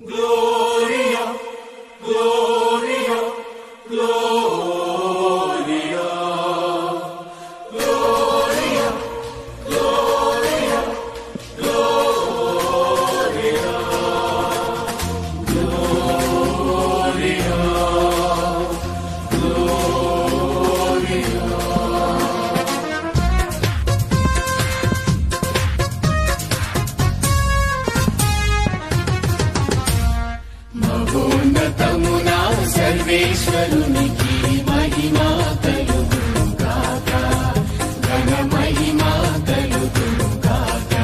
Gloria, Gloria, Gloria, Gloria, Gloria, Gloria, Gloria, Gloria. మహోన్నతమునా సర్వేశ్వరునికి మహిమా కలుగును గాక, ఘన మహిమా కలుగును గాక.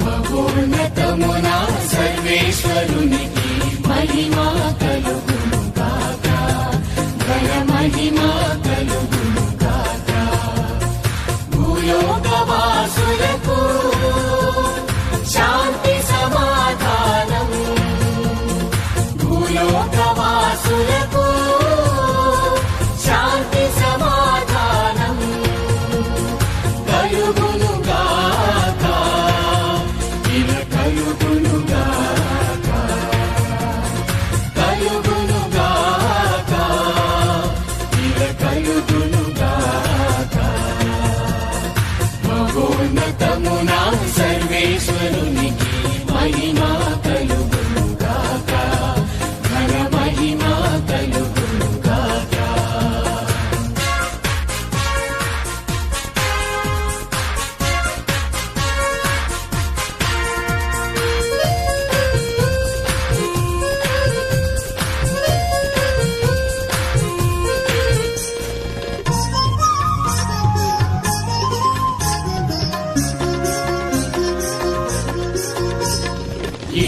మహోన్నతమునా సర్వేశ్వరునికి మహిమా కలుగును గాక, ఘన మహిమా కలుగును గాక. భూలోకవాసులకు శాంతి సమాధానం, భూలోకవాసులకు శాంతి సమాధానం కలుగును గాక, ఇలా కలుగును గాక, కలుగును గాక, ఇలా కలుగును గాక. మహోన్నతమునా సర్వేశ్వరునికి మహిమా కలుగును గాక, ఘన మహిమా కలుగును గాక.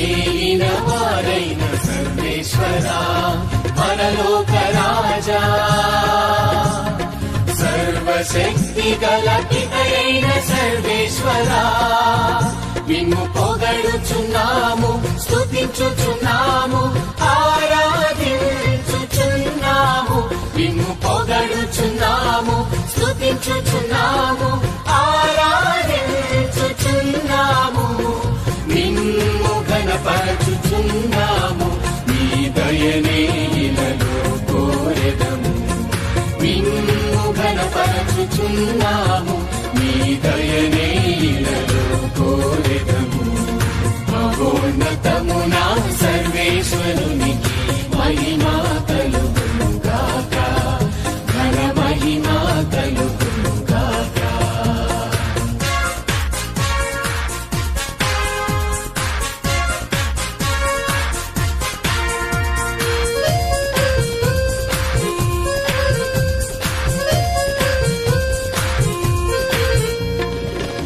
ఏలిన వారైన సర్వేశ్వరా, పరలోక రాజా, సర్వశక్తి గల పితయైన సర్వేశ్వరా, నిన్ను పొగడుచున్నాము, స్తుతించుచున్నాము, ఆరాధించుచున్నాము. నిన్ను పొగడుచున్నాము, స్తుతించుచున్నాము, ఆరాధించుచున్నాము. నిన్ను ఘనపరచుచున్నాము, నీ దయనే ఇలలో కోరెదము. నిన్ను ఘనపరచుచున్నాము, నీ దయనే ఇలలో కోరెదము. మహోన్నతమునా సర్వేశ్వరునికి మహిమా కలుగును గాక, ఘన మహిమా కలుగును గాక.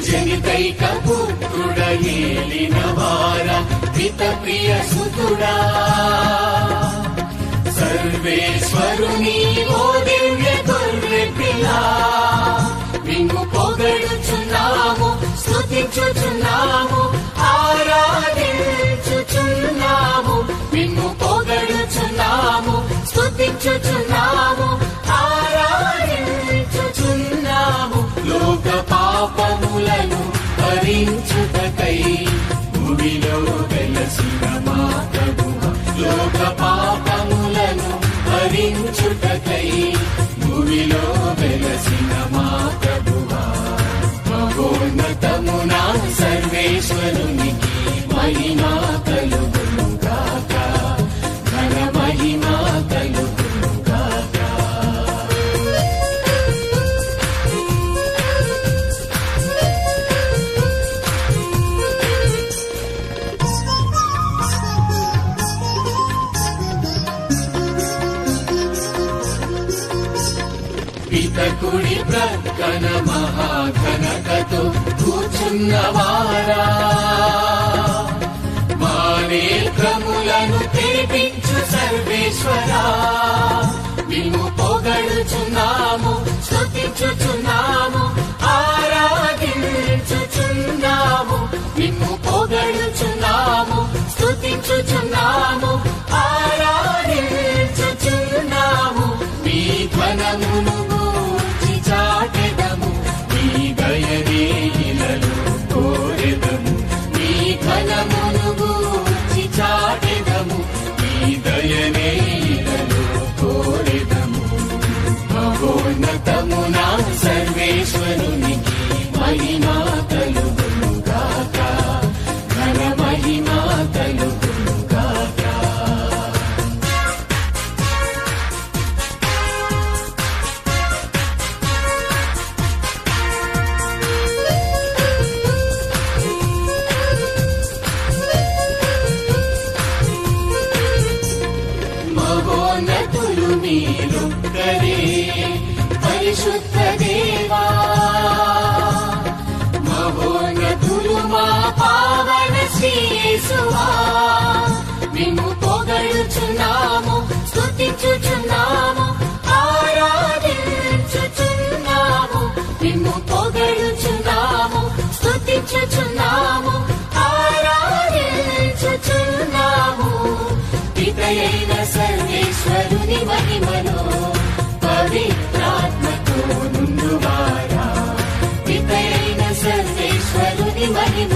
జనితైక పుత్రుడ ఏలిన వార, పిత ప్రియ సుతుడా, సర్వేశ్వరుని ఓ దివ్య గొర్రె పిల్ల, నిన్ను పొగడుచున్నాము, స్తుతించుచున్నాము, ఆరాధించుచున్నాము. నిన్ను పొగడుచున్నాము, స్తుతించుచున్నాము, ఆరాధించుచున్నాము. లోక పాపములను భరించుటకై భూమిలో వెలసిన మా ప్రభువా, లోక పాపములను భరించుటకై భూమిలో వెలసిన మా ప్రభువా. మహోన్నతమునా సర్వేశ్వరునికి మహిమా కలుగును గాక, ఘన మహిమా కలుగును గాక. పితకుడి ప్రక్కన మహాఘనతతో కూర్చున్నవారా, మా నేత్రములను తెరిపించు సర్వేశ్వరా, నిన్ను పొగడుచున్నాము, స్తుతించుచున్నాము, ఆరాధించుచున్నాము. నిన్ను పొగడుచున్నాము, స్తుతించుచున్నాము, ఆరాధించుచున్నాము. నీ ఘనమును గూర్చి చాటెదము, నీ దయనే ఇలలో కోరెదము. నీ ఘనమును గూర్చి చాటెదము, సర్వేశ్వరునికి మహిమా కలుగును గాక, ఘన మహిమా కలుగును గాక. మహోన్నతులు మీరొక్కరే పరిశుద్ధ దేవా, మహోన్నతులు మా పావన శ్రీ యేసువా, నిన్ను పొగడుచున్నాము, స్తుతించుచున్నాము, ఆరాధించుచున్నాము, నిన్ను పొగడుచున్నాము, స్తుతించుచున్నాము, ఆరాధించుచున్నాము. పితయైన సర్వేశ్వరుని మహిమలో పవిత్రాత్మతో నుండువారా, పితయైన సర్వేశ్వరుని మహిమ